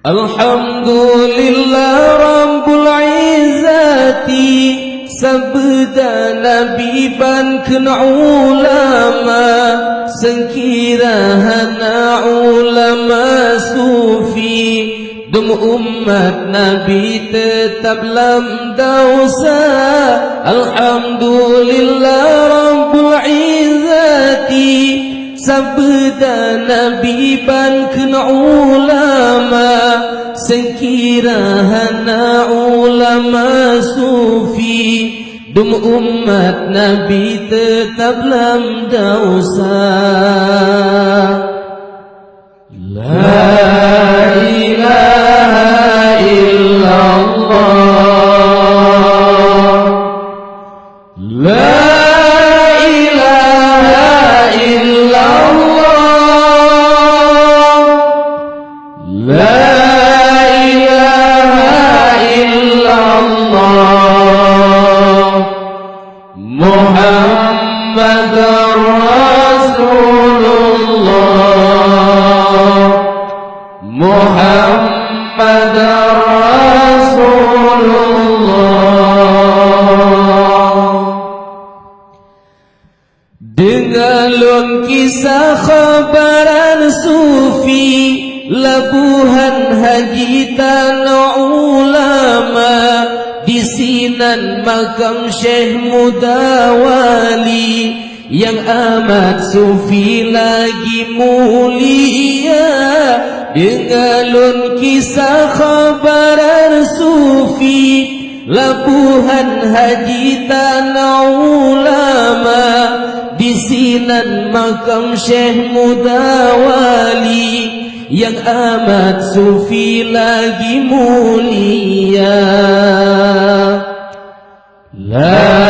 Alhamdulillah Rabbul Izzati, sabda Nabi bankan ulama, sengkirahana ulama sufi, dum umat Nabi tetap lam dosa. Alhamdulillah Rabbul Izzati, sabda Nabi bankan ulama, sengkirahana ulama sufi, dum umat Nabi tetap lam dosa. La ilaha illallah, la ilaha illallah, la ilaha illallah, Muhammadur Rasulullah, Muhammadur Rasulullah. Dengalun kisah khabaran sufi, labuhan haji tanah ulama, di sinan makam Syekh Mudawali, yang amat sufi lagi mulia. Dengalun kisah khabaran sufi, labuhan haji tanah ulama, di sinan makam Syekh Mudawali, yang amat sufi lagi mulia. La